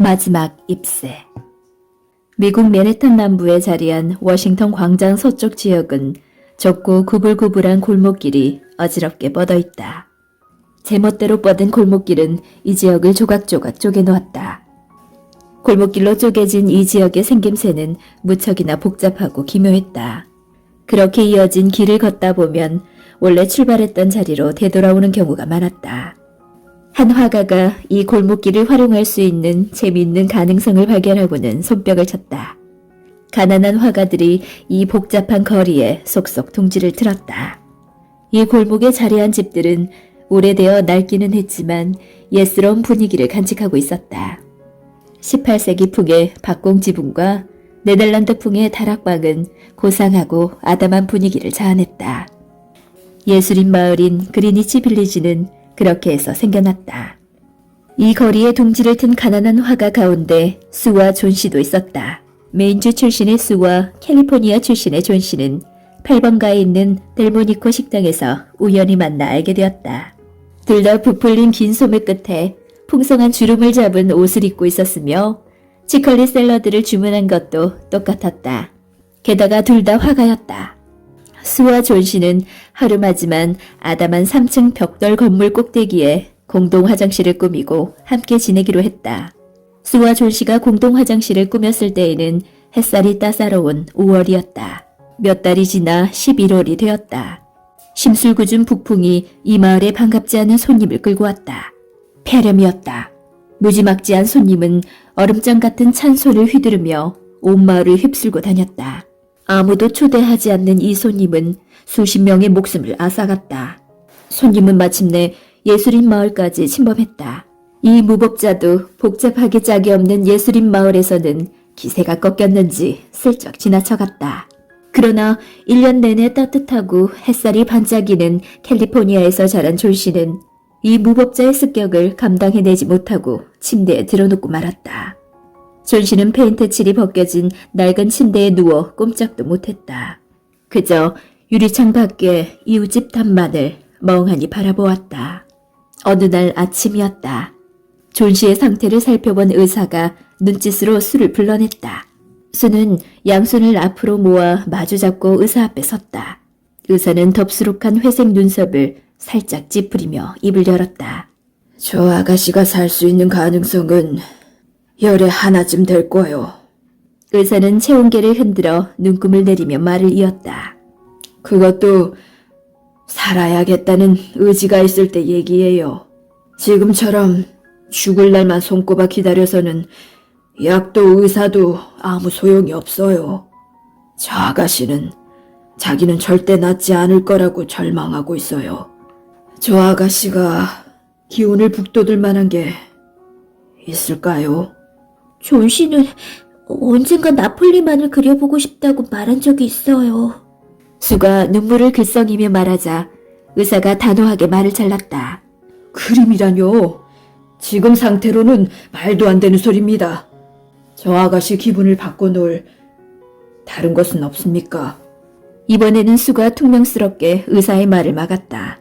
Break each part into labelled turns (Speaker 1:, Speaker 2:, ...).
Speaker 1: 마지막 입새. 미국 맨해튼 남부에 자리한 워싱턴 광장 서쪽 지역은 좁고 구불구불한 골목길이 어지럽게 뻗어있다. 제멋대로 뻗은 골목길은 이 지역을 조각조각 쪼개놓았다. 골목길로 쪼개진 이 지역의 생김새는 무척이나 복잡하고 기묘했다. 그렇게 이어진 길을 걷다 보면 원래 출발했던 자리로 되돌아오는 경우가 많았다. 한 화가가 이 골목길을 활용할 수 있는 재미있는 가능성을 발견하고는 손뼉을 쳤다. 가난한 화가들이 이 복잡한 거리에 속속 둥지를 틀었다. 이 골목에 자리한 집들은 오래되어 낡기는 했지만 옛스러운 분위기를 간직하고 있었다. 18세기 풍의 박공 지붕과 네덜란드 풍의 다락방은 고상하고 아담한 분위기를 자아냈다. 예술인 마을인 그리니치 빌리지는 그렇게 해서 생겨났다. 이 거리에 둥지를 튼 가난한 화가 가운데 수와 존 씨도 있었다. 메인주 출신의 수와 캘리포니아 출신의 존 씨는 8번가에 있는 델모니코 식당에서 우연히 만나 알게 되었다. 둘 다 부풀린 긴 소매 끝에 풍성한 주름을 잡은 옷을 입고 있었으며 치컬리 샐러드를 주문한 것도 똑같았다. 게다가 둘 다 화가였다. 수와 존 씨는 하루마지만 아담한 3층 벽돌 건물 꼭대기에 공동 화장실을 꾸미고 함께 지내기로 했다. 수와 존 씨가 공동 화장실을 꾸몄을 때에는 햇살이 따사로운 5월이었다. 몇 달이 지나 11월이 되었다. 심술궂은 북풍이 이 마을에 반갑지 않은 손님을 끌고 왔다. 폐렴이었다. 무지막지한 손님은 얼음장 같은 찬 손을 휘두르며 온 마을을 휩쓸고 다녔다. 아무도 초대하지 않는 이 손님은 수십 명의 목숨을 앗아갔다. 손님은 마침내 예술인 마을까지 침범했다. 이 무법자도 복잡하게 짝이 없는 예술인 마을에서는 기세가 꺾였는지 슬쩍 지나쳐갔다. 그러나 1년 내내 따뜻하고 햇살이 반짝이는 캘리포니아에서 자란 존 씨는 이 무법자의 습격을 감당해내지 못하고 침대에 들어눕고 말았다. 존 씨는 페인트 칠이 벗겨진 낡은 침대에 누워 꼼짝도 못했다. 그저 유리창 밖에 이웃집 탐만을 멍하니 바라보았다. 어느 날 아침이었다. 존 씨의 상태를 살펴본 의사가 눈짓으로 수를 불러냈다. 수는 양손을 앞으로 모아 마주잡고 의사 앞에 섰다. 의사는 덥수룩한 회색 눈썹을 살짝 찌푸리며 입을 열었다. 저 아가씨가 살 수 있는 가능성은 열에 하나쯤 될 거요. 의사는 체온계를 흔들어 눈금을 내리며 말을 이었다. 그것도 살아야겠다는 의지가 있을 때 얘기예요. 지금처럼 죽을 날만 손꼽아 기다려서는 약도 의사도 아무 소용이 없어요. 저 아가씨는 자기는 절대 낫지 않을 거라고 절망하고 있어요. 저 아가씨가 기운을 북돋을 만한 게 있을까요? 존 씨는 언젠가 나폴리만을 그려보고 싶다고 말한 적이 있어요. 수가 눈물을 글썽이며 말하자 의사가 단호하게 말을 잘랐다. 그림이라뇨? 지금 상태로는 말도 안 되는 소리입니다. 저 아가씨 기분을 바꿔놓을 다른 것은 없습니까? 이번에는 수가 퉁명스럽게 의사의 말을 막았다.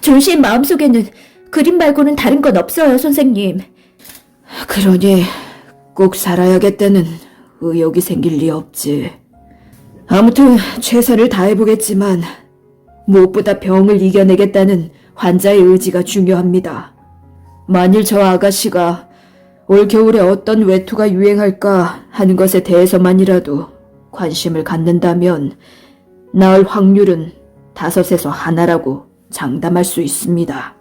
Speaker 1: 존 씨의 마음속에는 그림 말고는 다른 건 없어요, 선생님. 그러니 꼭 살아야겠다는 의욕이 생길 리 없지. 아무튼 최선을 다해보겠지만 무엇보다 병을 이겨내겠다는 환자의 의지가 중요합니다. 만일 저 아가씨가 올 겨울에 어떤 외투가 유행할까 하는 것에 대해서만이라도 관심을 갖는다면 나을 확률은 5에서 하나라고 장담할 수 있습니다.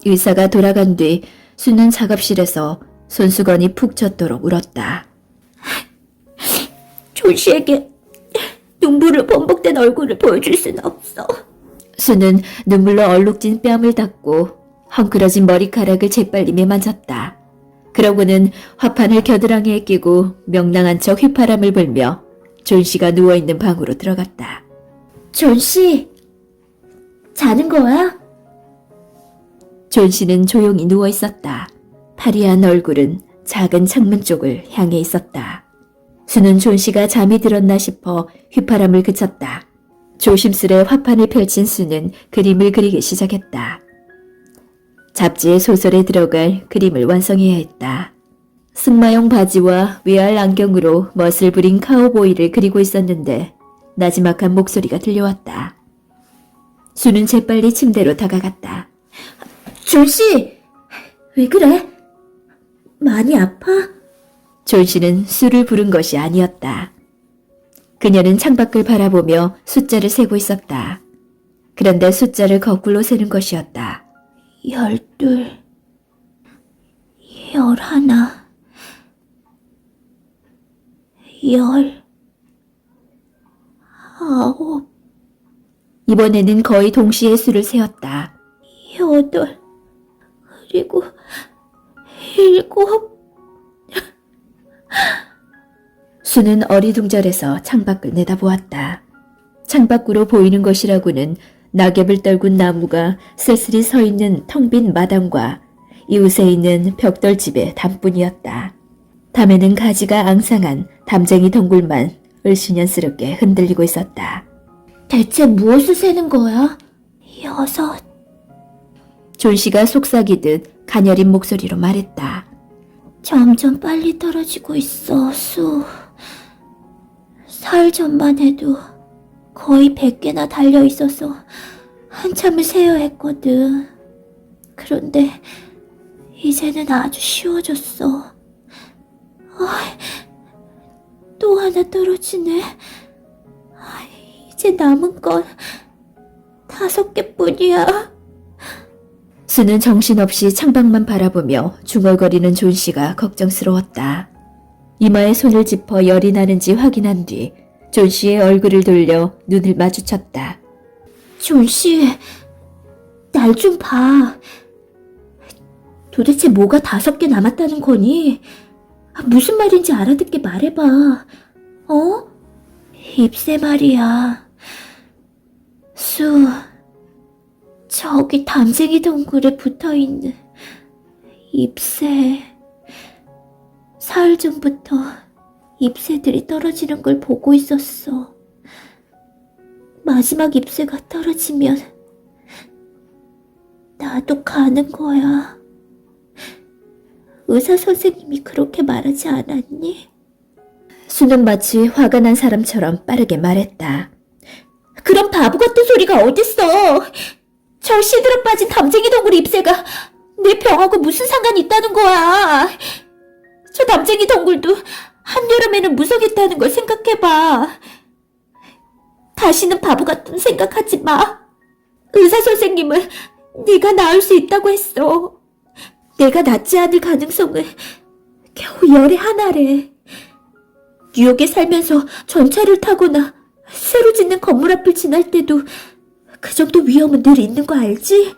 Speaker 1: 의사가 돌아간 뒤 수는 작업실에서 손수건이 푹 젖도록 울었다. 존 씨에게 눈물로 범벅된 얼굴을 보여줄 수는 없어. 수는 눈물로 얼룩진 뺨을 닦고 헝클어진 머리카락을 재빨리며 만졌다. 그러고는 화판을 겨드랑이에 끼고 명랑한 척 휘파람을 불며 존 씨가 누워있는 방으로 들어갔다. 존 씨, 자는 거야? 존 씨는 조용히 누워있었다. 파리한 얼굴은 작은 창문 쪽을 향해 있었다. 수는 존 씨가 잠이 들었나 싶어 휘파람을 그쳤다. 조심스레 화판을 펼친 수는 그림을 그리기 시작했다. 잡지의 소설에 들어갈 그림을 완성해야 했다. 승마용 바지와 위알 안경으로 멋을 부린 카우보이를 그리고 있었는데 나지막한 목소리가 들려왔다. 수는 재빨리 침대로 다가갔다. 존씨! 왜 그래? 많이 아파? 존씨는 수를 부른 것이 아니었다. 그녀는 창밖을 바라보며 숫자를 세고 있었다. 그런데 숫자를 거꾸로 세는 것이었다. 12, 11, 19. 이번에는 거의 동시에 수를 세었다. 8, 그리고 7. 수는 어리둥절해서 창밖을 내다보았다. 창밖으로 보이는 것이라고는 낙엽을 떨군 나무가 쓸쓸히 서 있는 텅 빈 마당과 이웃에 있는 벽돌집의 담뿐이었다. 담에는 가지가 앙상한 담쟁이 덩굴만 을씨년스럽게 흔들리고 있었다. 대체 무엇을 세는 거야? 6. 존씨가 속삭이듯 가녀린 목소리로 말했다. 점점 빨리 떨어지고 있어, 수. 사흘 전만 해도 거의 100개나 달려 있어서 한참을 세야 했거든. 그런데 이제는 아주 쉬워졌어. 또 하나 떨어지네. 이제 남은 건 5개뿐이야. 수는 정신없이 창밖만 바라보며 중얼거리는 존씨가 걱정스러웠다. 이마에 손을 짚어 열이 나는지 확인한 뒤 존씨의 얼굴을 돌려 눈을 마주쳤다. 존씨, 날 좀 봐. 도대체 뭐가 5개 남았다는 거니? 무슨 말인지 알아듣게 말해봐. 잎새 말이야. 수, 저기 담쟁이 덩굴에 붙어있는 잎새. 사흘 전부터 잎새들이 떨어지는 걸 보고 있었어. 마지막 잎새가 떨어지면 나도 가는 거야. 의사 선생님이 그렇게 말하지 않았니? 수는 마치 화가 난 사람처럼 빠르게 말했다. 그런 바보 같은 소리가 어딨어. 저 시들어 빠진 담쟁이 덩굴 잎새가 내 병하고 무슨 상관이 있다는 거야. 저 담쟁이 덩굴도 한여름에는 무성했다는 걸 생각해봐. 다시는 바보 같은 생각하지 마. 의사 선생님은 네가 나을 수 있다고 했어. 내가 낫지 않을 가능성은 겨우 1/1래. 뉴욕에 살면서 전차를 타거나 새로 짓는 건물 앞을 지날 때도 그 정도 위험은 늘 있는 거 알지?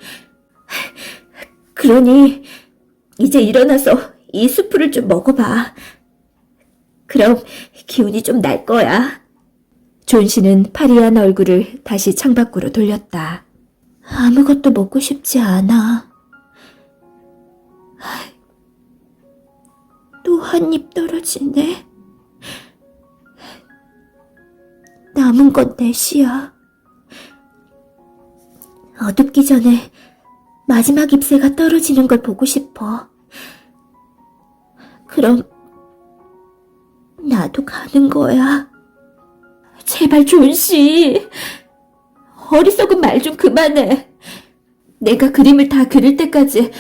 Speaker 1: 그러니 이제 일어나서 이 수프를 좀 먹어봐. 그럼 기운이 좀 날 거야. 존씨는 파리한 얼굴을 다시 창밖으로 돌렸다. 아무것도 먹고 싶지 않아. 또 한 입 떨어지네. 남은 건 4시야. 어둡기 전에 마지막 잎새가 떨어지는 걸 보고 싶어. 그럼 나도 가는 거야. 제발 존씨, 어리석은 말 좀 그만해. 내가 그림을 다 그릴 때까지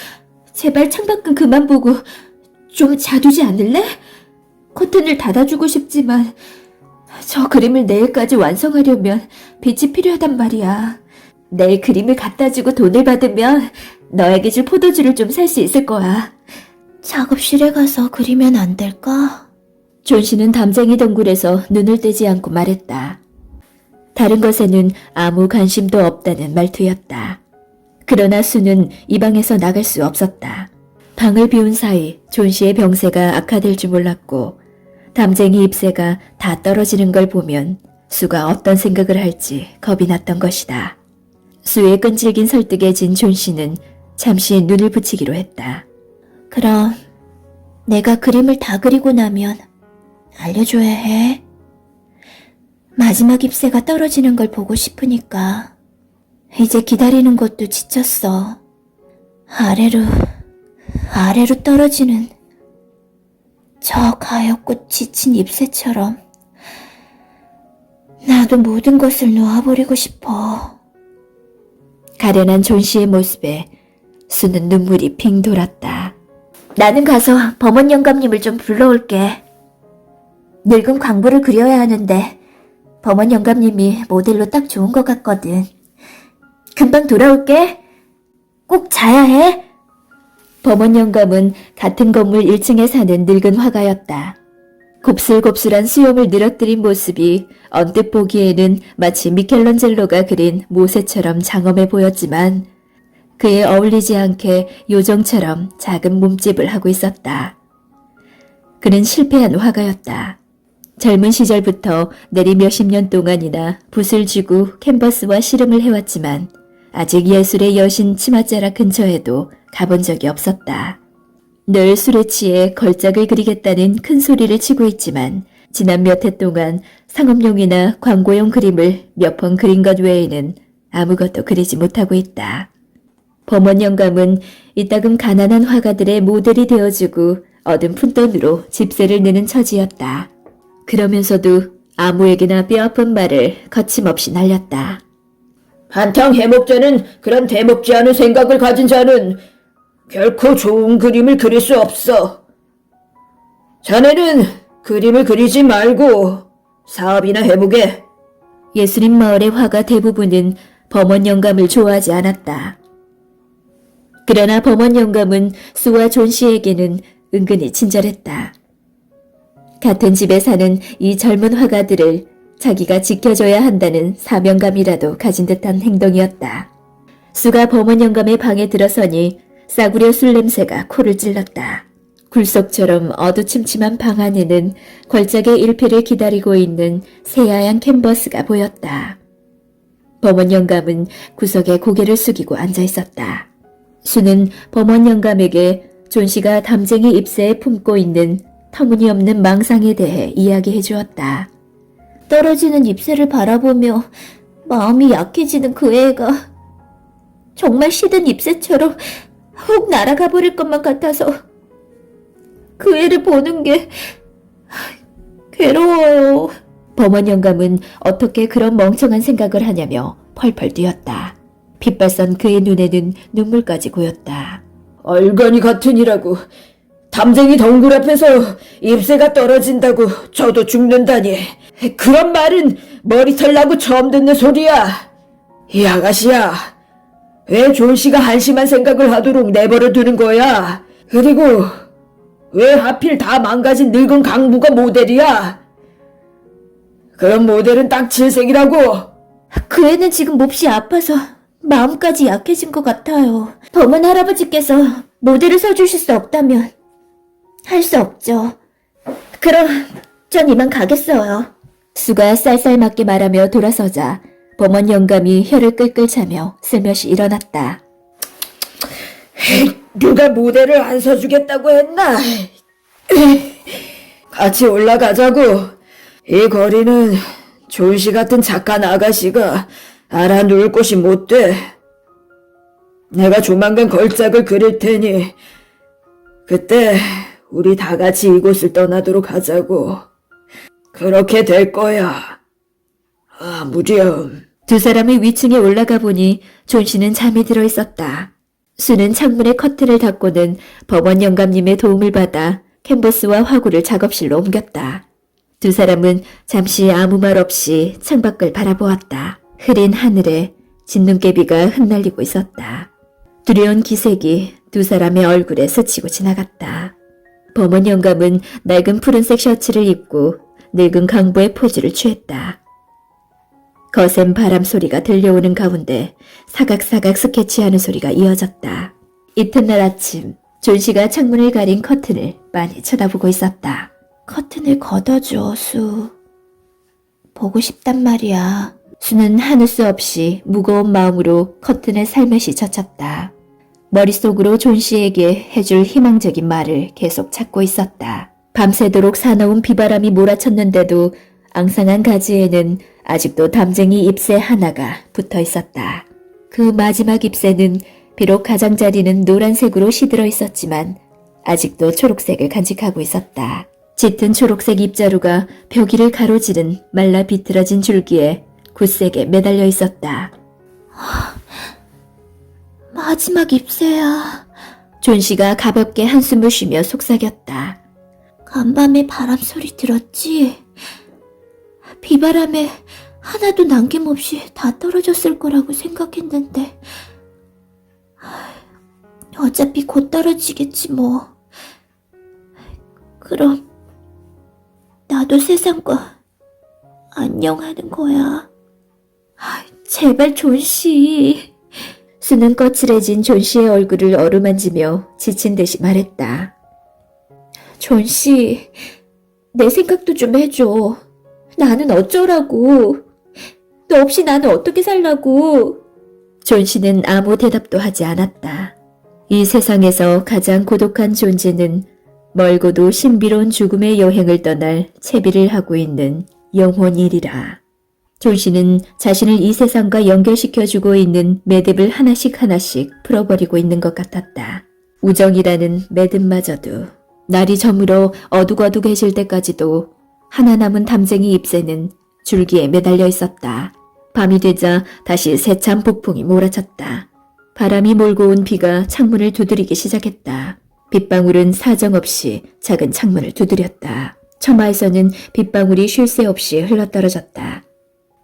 Speaker 1: 제발 창밖은 그만 보고 좀 자두지 않을래? 커튼을 닫아주고 싶지만 저 그림을 내일까지 완성하려면 빛이 필요하단 말이야. 내일 그림을 갖다주고 돈을 받으면 너에게 줄 포도주를 좀 살 수 있을 거야. 작업실에 가서 그리면 안 될까? 존씨는 담쟁이 덩굴에서 눈을 떼지 않고 말했다. 다른 것에는 아무 관심도 없다는 말투였다. 그러나 수는 이 방에서 나갈 수 없었다. 방을 비운 사이 존씨의 병세가 악화될 줄 몰랐고 담쟁이 잎새가 다 떨어지는 걸 보면 수가 어떤 생각을 할지 겁이 났던 것이다. 수의 끈질긴 설득에 진 존씨는 잠시 눈을 붙이기로 했다. 그럼 내가 그림을 다 그리고 나면 알려줘야 해. 마지막 잎새가 떨어지는 걸 보고 싶으니까. 이제 기다리는 것도 지쳤어. 아래로 떨어지는
Speaker 2: 저 가엾고 지친 잎새처럼 나도 모든 것을 놓아버리고 싶어.
Speaker 1: 가련한 존 씨의 모습에 수는 눈물이 핑 돌았다.
Speaker 2: 나는 가서 범원 영감님을 좀 불러올게. 늙은 광부를 그려야 하는데 범원 영감님이 모델로 딱 좋은 것 같거든. 금방 돌아올게. 꼭 자야 해.
Speaker 1: 범원 영감은 같은 건물 1층에 사는 늙은 화가였다. 곱슬곱슬한 수염을 늘어뜨린 모습이 언뜻 보기에는 마치 미켈란젤로가 그린 모세처럼 장엄해 보였지만 그에 어울리지 않게 요정처럼 작은 몸집을 하고 있었다. 그는 실패한 화가였다. 젊은 시절부터 내리 몇십 년 동안이나 붓을 쥐고 캔버스와 씨름을 해왔지만 아직 예술의 여신 치맛자락 근처에도 가본 적이 없었다. 늘 술에 취해 걸작을 그리겠다는 큰 소리를 치고 있지만 지난 몇 해 동안 상업용이나 광고용 그림을 몇 번 그린 것 외에는 아무것도 그리지 못하고 있다. 범원 영감은 이따금 가난한 화가들의 모델이 되어주고 얻은 푼돈으로 집세를 내는 처지였다. 그러면서도 아무에게나 뼈아픈 말을 거침없이 날렸다.
Speaker 3: 한탕 해먹자는 그런 대먹지 않은 생각을 가진 자는 결코 좋은 그림을 그릴 수 없어. 자네는 그림을 그리지 말고 사업이나 해보게.
Speaker 1: 예술인 마을의 화가 대부분은 범원 영감을 좋아하지 않았다. 그러나 범원 영감은 수와 존 씨에게는 은근히 친절했다. 같은 집에 사는 이 젊은 화가들을 자기가 지켜줘야 한다는 사명감이라도 가진 듯한 행동이었다. 수가 범원 영감의 방에 들어서니 싸구려 술 냄새가 코를 찔렀다. 굴속처럼 어두침침한 방 안에는 걸작의 일피를 기다리고 있는 새하얀 캔버스가 보였다. 범원 영감은 구석에 고개를 숙이고 앉아 있었다. 수는 범원 영감에게 존 씨가 담쟁이 잎새에 품고 있는 터무니없는 망상에 대해 이야기해 주었다.
Speaker 2: 떨어지는 잎새를 바라보며 마음이 약해지는 그 애가 정말 시든 잎새처럼 훅 날아가 버릴 것만 같아서 그 애를 보는 게 괴로워요.
Speaker 1: 범원 영감은 어떻게 그런 멍청한 생각을 하냐며 펄펄 뛰었다. 핏발선 그의 눈에는 눈물까지 고였다.
Speaker 3: 얼간이 같으니라고. 담쟁이 덩굴 앞에서 잎새가 떨어진다고 저도 죽는다니. 그런 말은 머리털 나고 처음 듣는 소리야. 이 아가씨야, 왜 존 씨가 한심한 생각을 하도록 내버려 두는 거야? 그리고 왜 하필 다 망가진 늙은 강부가 모델이야? 그런 모델은 딱 질색이라고.
Speaker 2: 그 애는 지금 몹시 아파서 마음까지 약해진 것 같아요. 범원 할아버지께서 모델을 서주실 수 없다면 할 수 없죠. 그럼 전 이만 가겠어요.
Speaker 1: 수가 쌀쌀맞게 말하며 돌아서자 범원 영감이 혀를 끌끌 차며 슬며시 일어났다.
Speaker 3: 누가 모델을 안 서주겠다고 했나? 같이 올라가자고. 이 거리는 존 씨 같은 착한 아가씨가 알아 누울 곳이 못 돼. 내가 조만간 걸작을 그릴 테니 그때 우리 다 같이 이곳을 떠나도록 하자고. 그렇게 될 거야. 무렴.
Speaker 1: 두 사람이 위층에 올라가 보니 존 씨는 잠이 들어 있었다. 수는 창문에 커튼을 닫고는 범원 영감님의 도움을 받아 캔버스와 화구를 작업실로 옮겼다. 두 사람은 잠시 아무 말 없이 창밖을 바라보았다. 흐린 하늘에 진눈깨비가 흩날리고 있었다. 두려운 기색이 두 사람의 얼굴에 스치고 지나갔다. 범원 영감은 낡은 푸른색 셔츠를 입고 늙은 강부의 포즈를 취했다. 거센 바람 소리가 들려오는 가운데 사각사각 스케치하는 소리가 이어졌다. 이튿날 아침 존 씨가 창문을 가린 커튼을 많이 쳐다보고 있었다.
Speaker 2: 커튼을 걷어줘, 수. 보고 싶단 말이야.
Speaker 1: 수는 하는 수 없이 무거운 마음으로 커튼을 살며시 젖혔다. 머릿속으로 존 씨에게 해줄 희망적인 말을 계속 찾고 있었다. 밤새도록 사나운 비바람이 몰아쳤는데도 앙상한 가지에는 아직도 담쟁이 잎새 하나가 붙어 있었다. 그 마지막 잎새는 비록 가장자리는 노란색으로 시들어 있었지만 아직도 초록색을 간직하고 있었다. 짙은 초록색 입자루가 벽위를 가로지른 말라 비틀어진 줄기에 굳세게 매달려 있었다.
Speaker 2: 마지막 잎새야.
Speaker 1: 존 씨가 가볍게 한숨을 쉬며 속삭였다.
Speaker 2: 간밤에 바람 소리 들었지? 비바람에 하나도 남김없이 다 떨어졌을 거라고 생각했는데 어차피 곧 떨어지겠지 뭐. 그럼 나도 세상과 안녕하는 거야. 제발 존 씨.
Speaker 1: 수는 거칠해진 존 씨의 얼굴을 어루만지며 지친 듯이 말했다.
Speaker 2: 존 씨, 내 생각도 좀 해줘. 나는 어쩌라고. 너 없이 나는 어떻게 살라고.
Speaker 1: 존 씨는 아무 대답도 하지 않았다. 이 세상에서 가장 고독한 존재는 멀고도 신비로운 죽음의 여행을 떠날 채비를 하고 있는 영혼이리라. 존 씨는 자신을 이 세상과 연결시켜주고 있는 매듭을 하나씩 풀어버리고 있는 것 같았다. 우정이라는 매듭마저도 날이 저물어 어둑어둑해질 때까지도 하나 남은 담쟁이 잎새는 줄기에 매달려 있었다. 밤이 되자 다시 세찬 폭풍이 몰아쳤다. 바람이 몰고 온 비가 창문을 두드리기 시작했다. 빗방울은 사정없이 작은 창문을 두드렸다. 처마에서는 빗방울이 쉴 새 없이 흘러떨어졌다.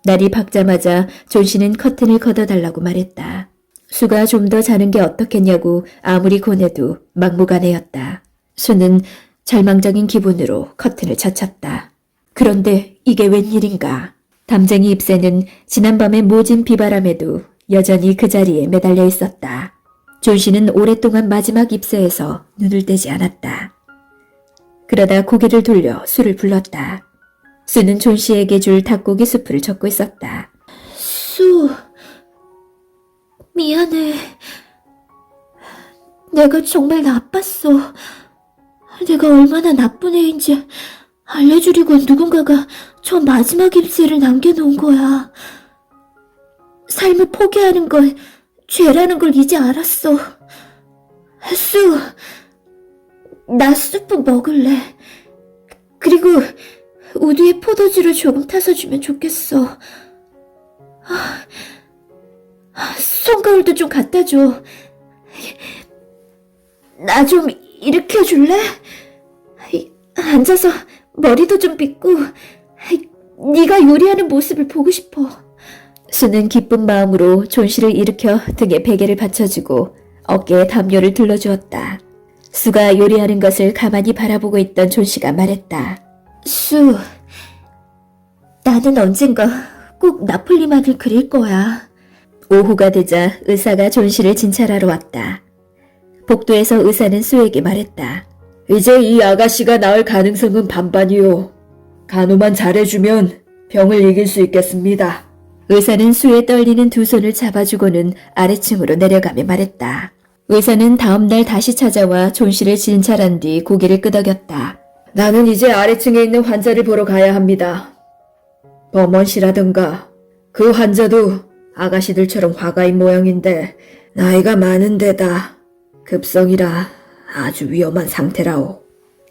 Speaker 1: 날이 밝자마자 존 씨는 커튼을 걷어달라고 말했다. 수가 좀 더 자는 게 어떻겠냐고 아무리 권해도 막무가내였다. 수는 절망적인 기분으로 커튼을 젖혔다. 그런데 이게 웬일인가. 담쟁이 잎새는 지난밤의 모진 비바람에도 여전히 그 자리에 매달려 있었다. 존 씨는 오랫동안 마지막 잎새에서 눈을 떼지 않았다. 그러다 고개를 돌려 수를 불렀다. 수는 존 씨에게 줄 닭고기 수프를 젓고 있었다.
Speaker 2: 수, 미안해. 내가 정말 나빴어. 내가 얼마나 나쁜 애인지 알려주려고 누군가가 저 마지막 잎새를 남겨놓은 거야. 삶을 포기하는 걸 죄라는 걸 이제 알았어. 수, 나 수프 먹을래. 그리고 우두에 포도주를 조금 타서 주면 좋겠어. 손거울도 좀 갖다 줘. 나 좀 일으켜줄래? 앉아서 머리도 좀 빗고 네가 요리하는 모습을 보고 싶어.
Speaker 1: 수는 기쁜 마음으로 존 씨를 일으켜 등에 베개를 받쳐주고 어깨에 담요를 둘러주었다. 수가 요리하는 것을 가만히 바라보고 있던 존 씨가 말했다.
Speaker 2: 수, 나는 언젠가 꼭 나폴리만을 그릴 거야.
Speaker 1: 오후가 되자 의사가 존 씨를 진찰하러 왔다. 복도에서 의사는 수에게 말했다.
Speaker 3: 이제 이 아가씨가 나을 가능성은 반반이요. 간호만 잘해주면 병을 이길 수 있겠습니다.
Speaker 1: 의사는 수의 떨리는 두 손을 잡아주고는 아래층으로 내려가며 말했다. 의사는 다음 날 다시 찾아와 존 씨를 진찰한 뒤 고개를 끄덕였다.
Speaker 3: 나는 이제 아래층에 있는 환자를 보러 가야 합니다. 범원 씨라든가 그 환자도 아가씨들처럼 화가인 모양인데 나이가 많은 데다 급성이라 아주 위험한 상태라오.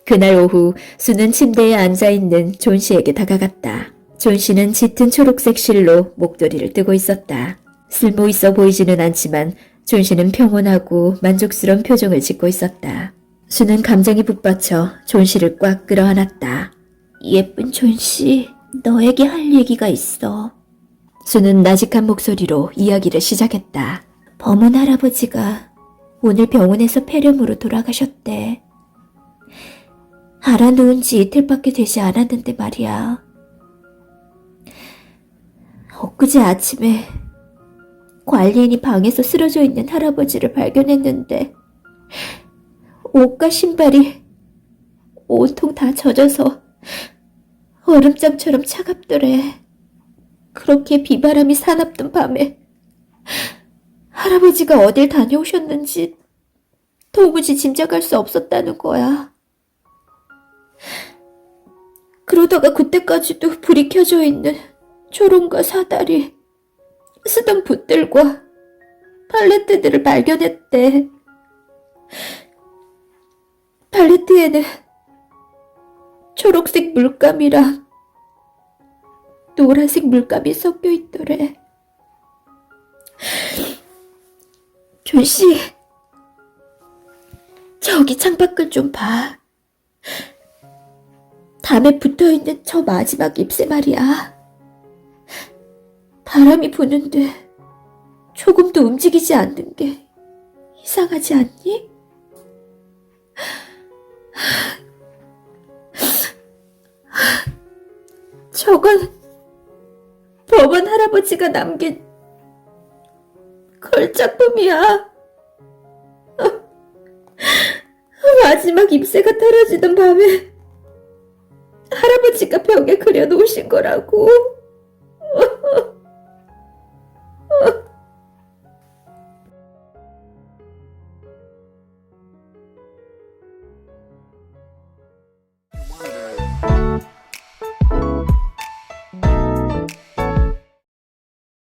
Speaker 1: 그날 오후 수는 침대에 앉아있는 존 씨에게 다가갔다. 존 씨는 짙은 초록색 실로 목도리를 뜨고 있었다. 쓸모 있어 보이지는 않지만 존 씨는 평온하고 만족스러운 표정을 짓고 있었다. 수는 감정이 북받쳐 존 씨를 꽉 끌어안았다.
Speaker 2: 예쁜 존 씨, 너에게 할 얘기가 있어.
Speaker 1: 수는 나직한 목소리로 이야기를 시작했다.
Speaker 2: 범은 할아버지가 오늘 병원에서 폐렴으로 돌아가셨대. 알아놓은 지 이틀밖에 되지 않았는데 말이야. 엊그제 아침에 관리인이 방에서 쓰러져 있는 할아버지를 발견했는데 옷과 신발이 온통 다 젖어서 얼음장처럼 차갑더래. 그렇게 비바람이 사납던 밤에 할아버지가 어딜 다녀오셨는지 도무지 짐작할 수 없었다는 거야. 그러다가 그때까지도 불이 켜져 있는 초롱과 사다리, 쓰던 붓들과 팔레트들을 발견했대. 팔레트에는 초록색 물감이랑 노란색 물감이 섞여 있더래. 준씨, 저기 창밖을 좀 봐. 담에 붙어있는 저 마지막 잎새 말이야. 바람이 부는데 조금도 움직이지 않는 게 이상하지 않니? 저건 법원 할아버지가 남긴 걸작품이야. 마지막 잎새가 떨어지던 밤에 할아버지가 벽에 그려놓으신 거라고.